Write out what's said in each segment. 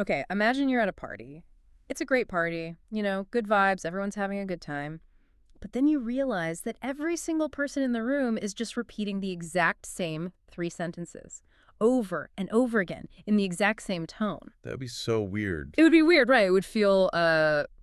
Okay, imagine you're at a party. It's a great party, good vibes, everyone's having a good time. But then you realize that every single person in the room is just repeating the exact same three sentences over and over again in the exact same tone. That would be so weird. It would be weird, right? It would feel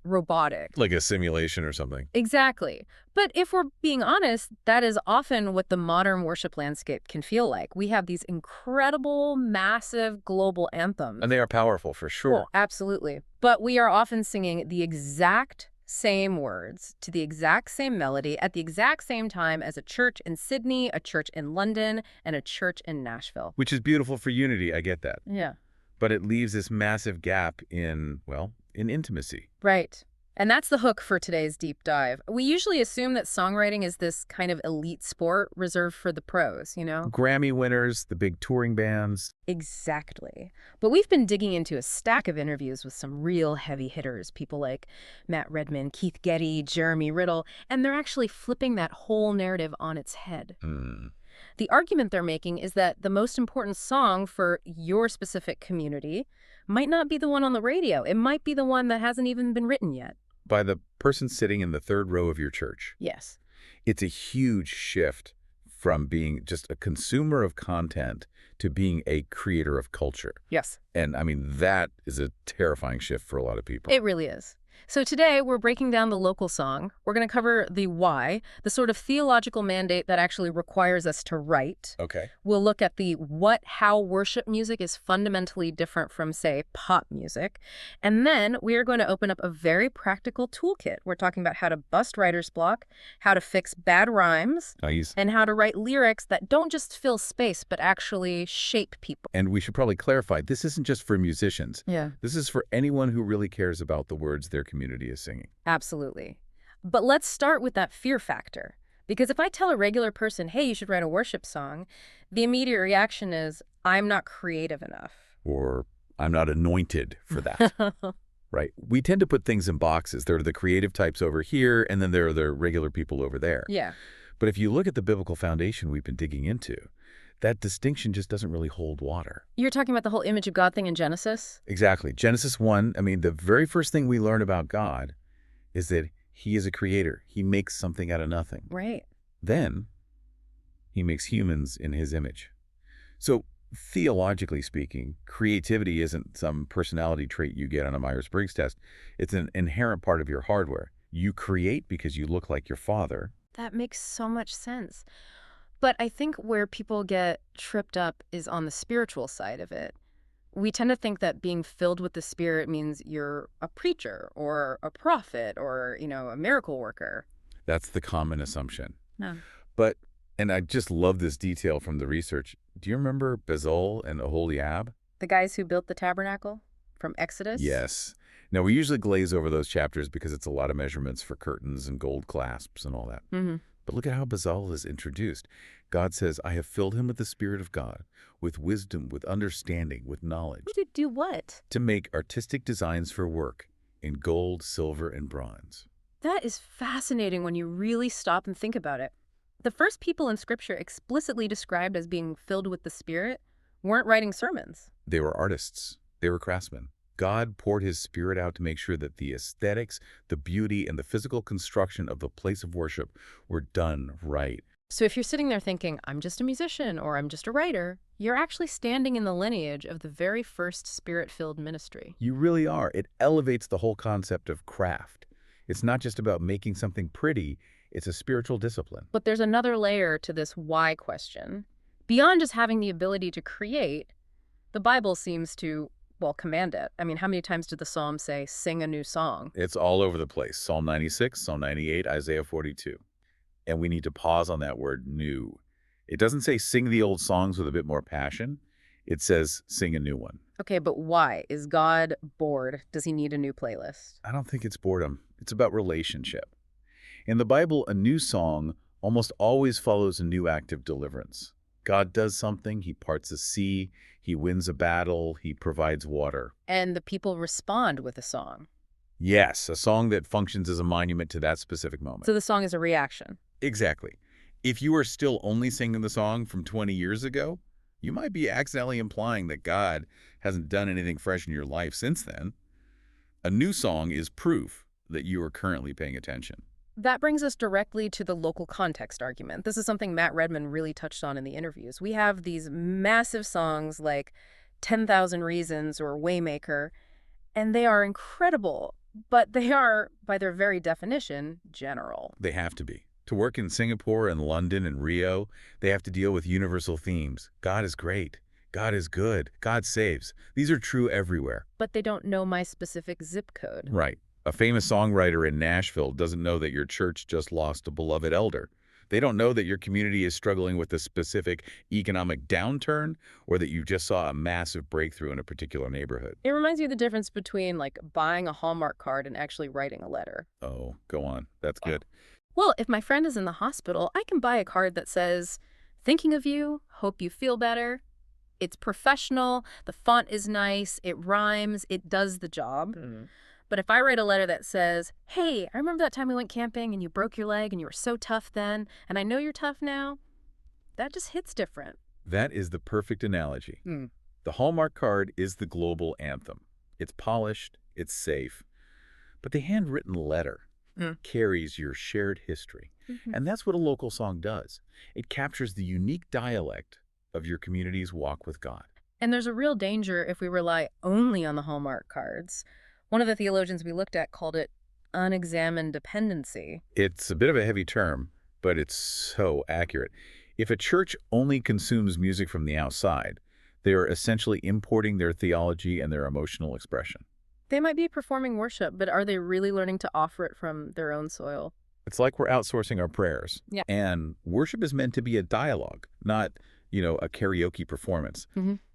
robotic. Like a simulation or something. Exactly. But if we're being honest, that is often what the modern worship landscape can feel like. We have these incredible, massive global anthems. And they are powerful for sure. Absolutely. But we are often singing the exact same words to the exact same melody at the exact same time as a church in Sydney, a church in London, and a church in Nashville. Which is beautiful for unity, I get that. Yeah. But it leaves this massive gap in, well, in intimacy. Right. And that's the hook for today's deep dive. We usually assume that songwriting is this kind of elite sport reserved for the pros, Grammy winners, the big touring bands. Exactly. But we've been digging into a stack of interviews with some real heavy hitters, people like Matt Redman, Keith Getty, Jeremy Riddle, and they're actually flipping that whole narrative on its head. The argument they're making is that the most important song for your specific community might not be the one on the radio. It might be the one that hasn't even been written yet. By the person sitting in the third row of your church. Yes. It's a huge shift from being just a consumer of content to being a creator of culture. Yes. And I mean, that is a terrifying shift for a lot of people. It really is. So today, we're breaking down the local song. We're going to cover the why, the sort of theological mandate that actually requires us to write. Okay. We'll look at the what, how worship music is fundamentally different from, say, pop music. And then we are going to open up a very practical toolkit. We're talking about how to bust writer's block, how to fix bad rhymes, Nice. and how to write lyrics that don't just fill space, but actually shape people. And we should probably clarify, this isn't just for musicians. Yeah. This is for anyone who really cares about the words their community is singing. Absolutely. But let's start with that fear factor. Because if I tell a regular person, hey, you should write a worship song, the immediate reaction is, I'm not creative enough. Or, I'm not anointed for that. Right? We tend to put things in boxes. There are the creative types over here, and then there are the regular people over there. Yeah. But if you look at the biblical foundation we've been digging into, that distinction just doesn't really hold water. You're talking about the whole image of God thing in Genesis? Exactly. Genesis 1, I mean, the very first thing we learn about God is that he is a creator. He makes something out of nothing. Right. Then he makes humans in his image. So theologically speaking, creativity isn't some personality trait you get on a Myers-Briggs test. It's an inherent part of your hardware. You create because you look like your father. That makes so much sense. But I think where people get tripped up is on the spiritual side of it. We tend to think that being filled with the Spirit means you're a preacher or a prophet or, a miracle worker. That's the common assumption. No. But, and I just love this detail from the research. Do you remember Bezalel and Oholiab? The guys who built the tabernacle from Exodus? Yes. Now, we usually glaze over those chapters because it's a lot of measurements for curtains and gold clasps and all that. Mm-hmm. But look at how Bezalel is introduced. God says, I have filled him with the Spirit of God, with wisdom, with understanding, with knowledge. To do what? To make artistic designs for work in gold, silver, and bronze. That is fascinating when you really stop and think about it. The first people in Scripture explicitly described as being filled with the Spirit weren't writing sermons. They were artists. They were craftsmen. God poured his Spirit out to make sure that the aesthetics, the beauty, and the physical construction of the place of worship were done right. So if you're sitting there thinking, I'm just a musician or I'm just a writer, you're actually standing in the lineage of the very first Spirit-filled ministry. You really are. It elevates the whole concept of craft. It's not just about making something pretty, it's a spiritual discipline. But there's another layer to this why question. Beyond just having the ability to create, the Bible seems to command it. I mean, how many times did the Psalm say, sing a new song? It's all over the place. Psalm 96, Psalm 98, Isaiah 42. And we need to pause on that word new. It doesn't say sing the old songs with a bit more passion. It says sing a new one. Okay, but why? Is God bored? Does he need a new playlist? I don't think it's boredom. It's about relationship. In the Bible, a new song almost always follows a new act of deliverance. God does something, he parts a sea, he wins a battle, he provides water. And the people respond with a song. Yes, a song that functions as a monument to that specific moment. So the song is a reaction. Exactly. If you are still only singing the song from 20 years ago, You might be accidentally implying that God hasn't done anything fresh in your life since then. A new song is proof that you are currently paying attention. That brings us directly to the local context argument. This is something Matt Redman really touched on in the interviews. We have these massive songs like 10,000 Reasons or Waymaker, and they are incredible, but they are, by their very definition, general. They have to be. To work in Singapore and London and Rio, they have to deal with universal themes. God is great. God is good. God saves. These are true everywhere. But they don't know my specific zip code. Right. A famous songwriter in Nashville doesn't know that your church just lost a beloved elder. They don't know that your community is struggling with a specific economic downturn or that you just saw a massive breakthrough in a particular neighborhood. It reminds me of the difference between, like, buying a Hallmark card and actually writing a letter. Oh, go on. That's good. Well, if my friend is in the hospital, I can buy a card that says, "Thinking of you, hope you feel better." It's professional, the font is nice, it rhymes, it does the job. But if I write a letter that says, "Hey, I remember that time we went camping and you broke your leg and you were so tough then, and I know you're tough now," that just hits different. That is the perfect analogy. Hmm. The Hallmark card is the global anthem. It's polished, it's safe. But the handwritten letter carries your shared history. And that's what a local song does. It captures the unique dialect of your community's walk with God. And there's a real danger if we rely only on the Hallmark cards. One of the theologians we looked at called it unexamined dependency. It's a bit of a heavy term, but it's so accurate. If a church only consumes music from the outside, they are essentially importing their theology and their emotional expression. They might be performing worship, but are they really learning to offer it from their own soil? It's like we're outsourcing our prayers. Yeah. And worship is meant to be a dialogue, not, a karaoke performance.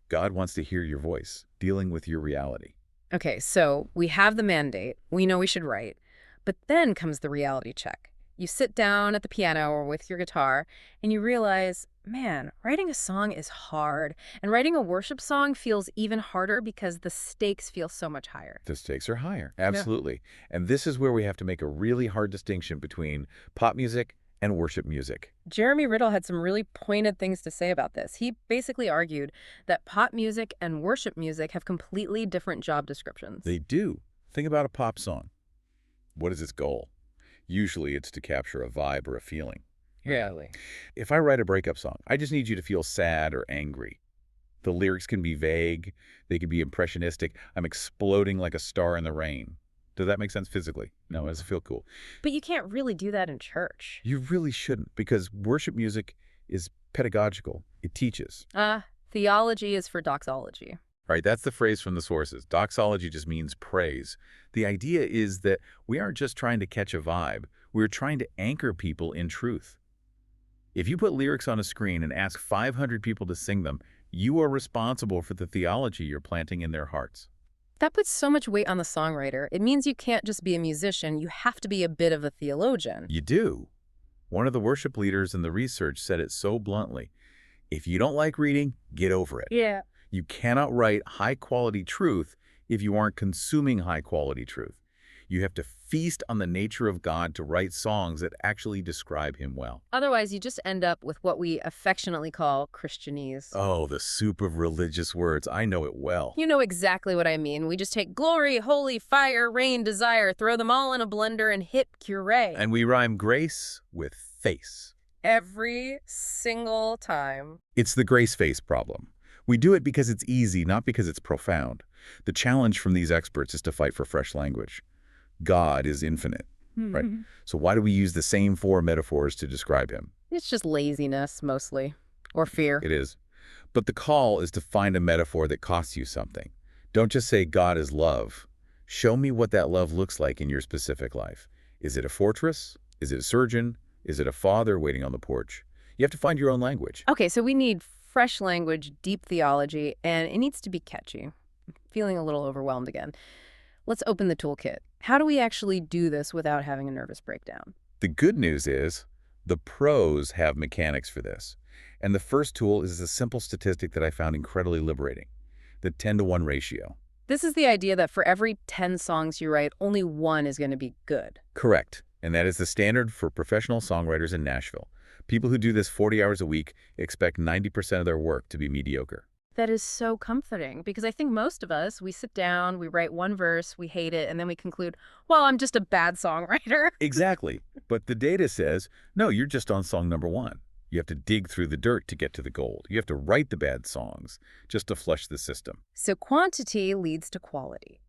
God wants to hear your voice, dealing with your reality. Okay, so we have the mandate. We know we should write. But then comes the reality check. You sit down at the piano or with your guitar, and you realize, man, writing a song is hard. And writing a worship song feels even harder because the stakes feel so much higher. The stakes are higher. Absolutely. And this is where we have to make a really hard distinction between pop music and worship music. Jeremy Riddle had some really pointed things to say about this. He basically argued that pop music and worship music have completely different job descriptions. They do. Think about a pop song. What is its goal? Usually it's to capture a vibe or a feeling. Really? If I write a breakup song, I just need you to feel sad or angry. The lyrics can be vague. They can be impressionistic. I'm exploding like a star in the rain. Does that make sense physically? No, does it feel cool? But you can't really do that in church. You really shouldn't, because worship music is pedagogical. It teaches. Theology is for doxology. Right, that's the phrase from the sources. Doxology just means praise. The idea is that we aren't just trying to catch a vibe. We're trying to anchor people in truth. If you put lyrics on a screen and ask 500 people to sing them, you are responsible for the theology you're planting in their hearts. That puts so much weight on the songwriter. It means you can't just be a musician. You have to be a bit of a theologian. You do. One of the worship leaders in the research said it so bluntly. If you don't like reading, get over it. Yeah. You cannot write high-quality truth if you aren't consuming high-quality truth. You have to feast on the nature of God to write songs that actually describe him well. Otherwise, you just end up with what we affectionately call Christianese. Oh, the soup of religious words. I know it well. You know exactly what I mean. We just take glory, holy, fire, rain, desire, throw them all in a blender and hit puree. And we rhyme grace with face. Every single time. It's the grace face problem. We do it because it's easy, not because it's profound. The challenge from these experts is to fight for fresh language. God is infinite, right? So why do we use the same four metaphors to describe him? It's just laziness, mostly. Or fear. It is. But the call is to find a metaphor that costs you something. Don't just say God is love. Show me what that love looks like in your specific life. Is it a fortress? Is it a surgeon? Is it a father waiting on the porch? You have to find your own language. Okay, so we need fresh language, deep theology, and it needs to be catchy. I'm feeling a little overwhelmed again. Let's open the toolkit. How do we actually do this without having a nervous breakdown? The good news is the pros have mechanics for this. And the first tool is a simple statistic that I found incredibly liberating, the 10-to-1 ratio. This is the idea that for every 10 songs you write, only one is going to be good. Correct. And that is the standard for professional songwriters in Nashville. People who do this 40 hours a week expect 90% of their work to be mediocre. That is so comforting because I think most of us, we sit down, we write one verse, we hate it, and then we conclude, well, I'm just a bad songwriter. Exactly. But the data says, no, you're just on song number one. You have to dig through the dirt to get to the gold. You have to write the bad songs just to flush the system. So quantity leads to quality.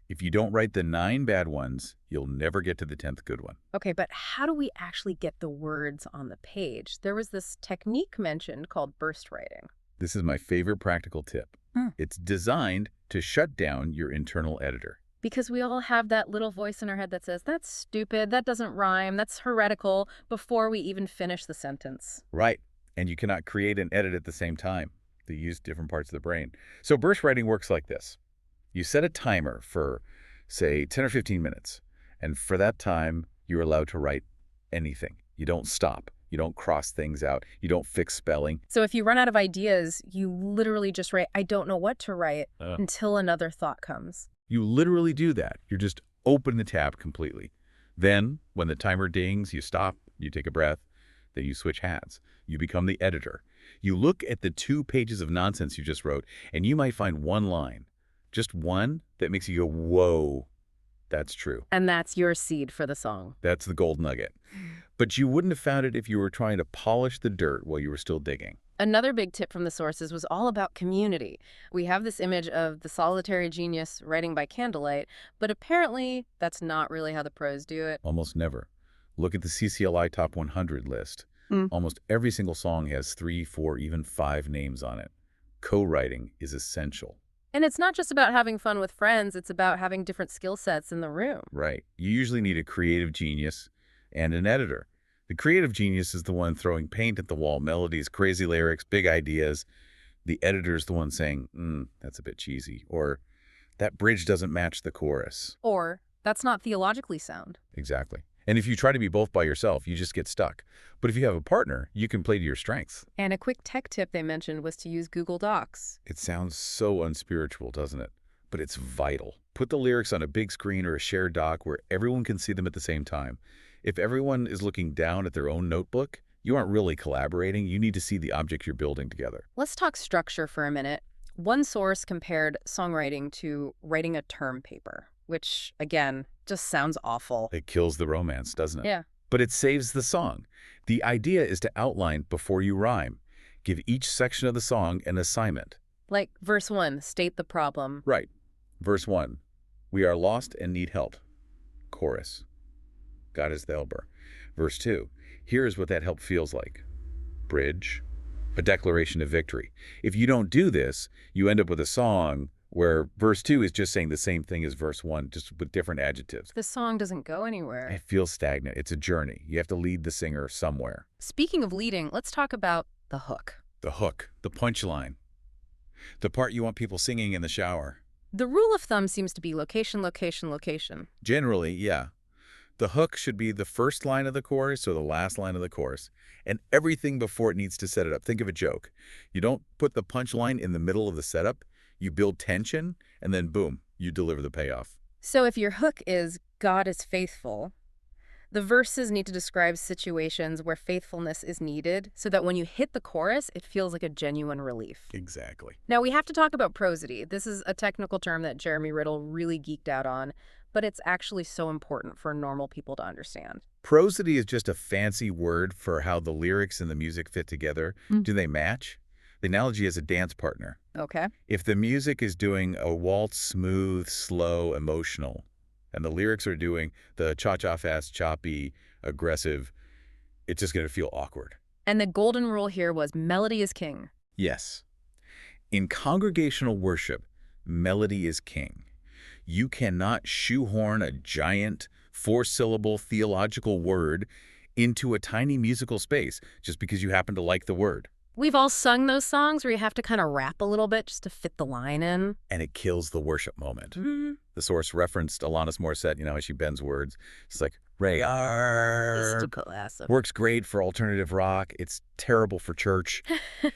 If you don't write the 9 bad ones, you'll never get to the 10th good one. Okay, but how do we actually get the words on the page? There was this technique mentioned called burst writing. This is my favorite practical tip. It's designed to shut down your internal editor. Because we all have that little voice in our head that says, that's stupid, that doesn't rhyme, that's heretical, before we even finish the sentence. Right. And you cannot create and edit at the same time. They use different parts of the brain. So burst writing works like this. You set a timer for, say, 10 or 15 minutes. And for that time, you're allowed to write anything. You don't stop. You don't cross things out. You don't fix spelling. So if you run out of ideas, you literally just write, I don't know what to write, until another thought comes. You literally do that. You're just open the tab completely. Then, when the timer dings, you stop, you take a breath, then you switch hats. You become the editor. You look at the 2 pages of nonsense you just wrote, and you might find one line, just one, that makes you go, whoa, that's true. And that's your seed for the song. That's the gold nugget. But you wouldn't have found it if you were trying to polish the dirt while you were still digging. Another big tip from the sources was all about community. We have this image of the solitary genius writing by candlelight, but apparently that's not really how the pros do it. Almost never. Look at the CCLI Top 100 list. Almost every single song has 3, 4, even 5 names on it. Co-writing is essential. And it's not just about having fun with friends, it's about having different skill sets in the room. Right. You usually need a creative genius and an editor. The creative genius is the one throwing paint at the wall, melodies, crazy lyrics, big ideas. The editor's the one saying, that's a bit cheesy, or that bridge doesn't match the chorus. Or, that's not theologically sound. Exactly. And if you try to be both by yourself, you just get stuck. But if you have a partner, you can play to your strengths. And a quick tech tip they mentioned was to use Google Docs. It sounds so unspiritual, doesn't it? But it's vital. Put the lyrics on a big screen or a shared doc where everyone can see them at the same time. If everyone is looking down at their own notebook, you aren't really collaborating. You need to see the object you're building together. Let's talk structure for a minute. One source compared songwriting to writing a term paper, which, again, just sounds awful. It kills the romance, doesn't it? Yeah. But it saves the song. The idea is to outline before you rhyme. Give each section of the song an assignment. Like verse 1, state the problem. Right. Verse 1, we are lost and need help. Chorus, God is the helper. Verse 2, here's what that help feels like. Bridge, a declaration of victory. If you don't do this, you end up with a song where verse 2 is just saying the same thing as verse 1, just with different adjectives. The song doesn't go anywhere. It feels stagnant. It's a journey. You have to lead the singer somewhere. Speaking of leading, let's talk about the hook. The hook, the punchline, the part you want people singing in the shower. The rule of thumb seems to be location, location, location. Generally, yeah. The hook should be the first line of the chorus or the last line of the chorus, and everything before it needs to set it up. Think of a joke. You don't put the punchline in the middle of the setup. You build tension, and then boom, you deliver the payoff. So if your hook is God is faithful, the verses need to describe situations where faithfulness is needed so that when you hit the chorus, it feels like a genuine relief. Exactly. Now, we have to talk about prosody. This is a technical term that Jeremy Riddle really geeked out on, but it's actually so important for normal people to understand. Prosody is just a fancy word for how the lyrics and the music fit together. Do they match? The analogy is a dance partner. Okay. If the music is doing a waltz, smooth, slow, emotional, and the lyrics are doing the cha-cha fast, choppy, aggressive, it's just going to feel awkward. And the golden rule here was melody is king. Yes. In congregational worship, melody is king. You cannot shoehorn a giant, 4-syllable theological word into a tiny musical space just because you happen to like the word. We've all sung those songs where you have to kind of rap a little bit just to fit the line in. And it kills the worship moment. The source referenced Alanis Morissette, you know, as she bends words. It's like, Ray, works great for alternative rock. It's terrible for church.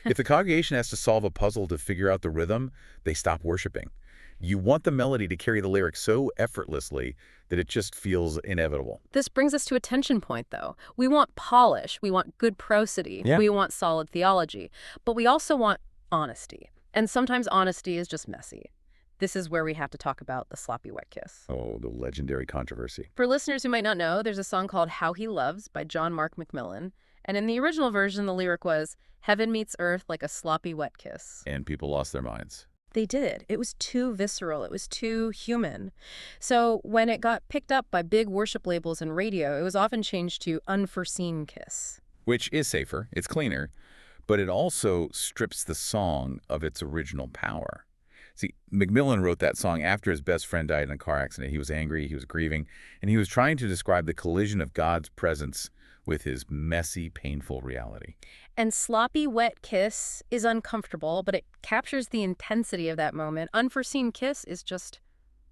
If the congregation has to solve a puzzle to figure out the rhythm, they stop worshiping. You want the melody to carry the lyrics so effortlessly that it just feels inevitable. This brings us to a tension point, though. We want polish, we want good prosody, Yeah. we want solid theology, but we also want honesty. And sometimes honesty is just messy. This is where we have to talk about the sloppy wet kiss. Oh, the legendary controversy. For listeners who might not know, there's a song called How He Loves by John Mark McMillan. And in the original version, the lyric was, "Heaven meets earth like a sloppy wet kiss." And people lost their minds. They did. It was too visceral. It was too human. So when it got picked up by big worship labels and radio, it was often changed to Unforeseen Kiss. Which is safer, it's cleaner, but it also strips the song of its original power. See, McMillan wrote that song after his best friend died in a car accident. He was angry, he was grieving, and he was trying to describe the collision of God's presence with his messy, painful reality. And Sloppy Wet Kiss is uncomfortable, but it captures the intensity of that moment. Unforeseen Kiss is just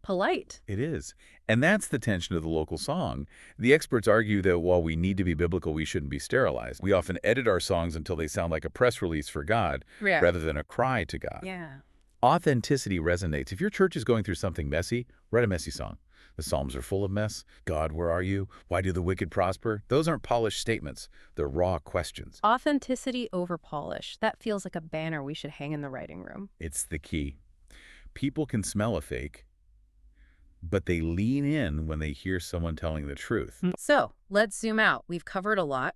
polite. It is. And that's the tension of the local song. The experts argue that while we need to be biblical, we shouldn't be sterilized. We often edit our songs until they sound like a press release for God Yeah. rather than a cry to God. Yeah. Authenticity resonates. If your church is going through something messy, write a messy song. The Psalms are full of mess. God, where are you? Why do the wicked prosper? Those aren't polished statements. They're raw questions. Authenticity over polish. That feels like a banner we should hang in the writing room. It's the key. People can smell a fake, but they lean in when they hear someone telling the truth. So let's zoom out. We've covered a lot.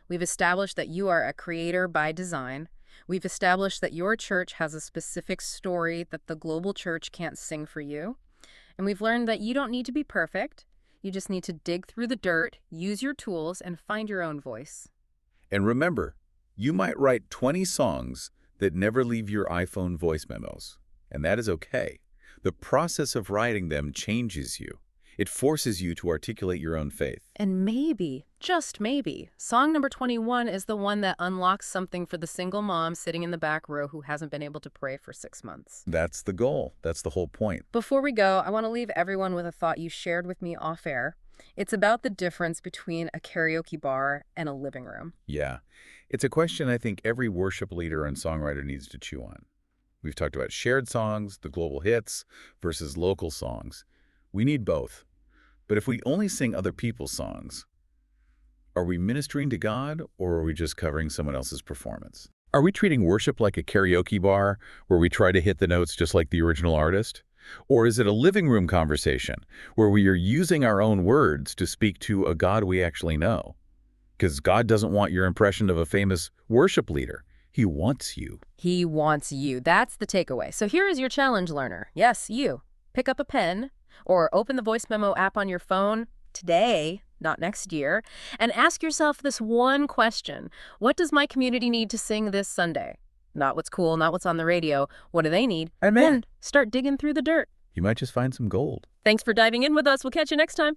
We've established that you are a creator by design. We've established that your church has a specific story that the global church can't sing for you. And we've learned that you don't need to be perfect. You just need to dig through the dirt, use your tools, and find your own voice. And remember, you might write 20 songs that never leave your iPhone voice memos, and that is okay. The process of writing them changes you. It forces you to articulate your own faith. And maybe, just maybe, song number 21 is the one that unlocks something for the single mom sitting in the back row who hasn't been able to pray for 6 months. That's the goal. That's the whole point. Before we go, I want to leave everyone with a thought you shared with me off air. It's about the difference between a karaoke bar and a living room. Yeah. It's a question I think every worship leader and songwriter needs to chew on. We've talked about shared songs, the global hits, versus local songs. We need both. But if we only sing other people's songs, are we ministering to God or are we just covering someone else's performance? Are we treating worship like a karaoke bar where we try to hit the notes just like the original artist? Or is it a living room conversation where we are using our own words to speak to a God we actually know? Because God doesn't want your impression of a famous worship leader. He wants you. He wants you. That's the takeaway. So here is your challenge, learner. Yes, you. Pick up a pen or open the voice memo app on your phone today, not next year, and ask yourself this one question. What does my community need to sing this Sunday? Not what's cool, not what's on the radio. What do they need? Amen. And start digging through the dirt. You might just find some gold. Thanks for diving in with us. We'll catch you next time.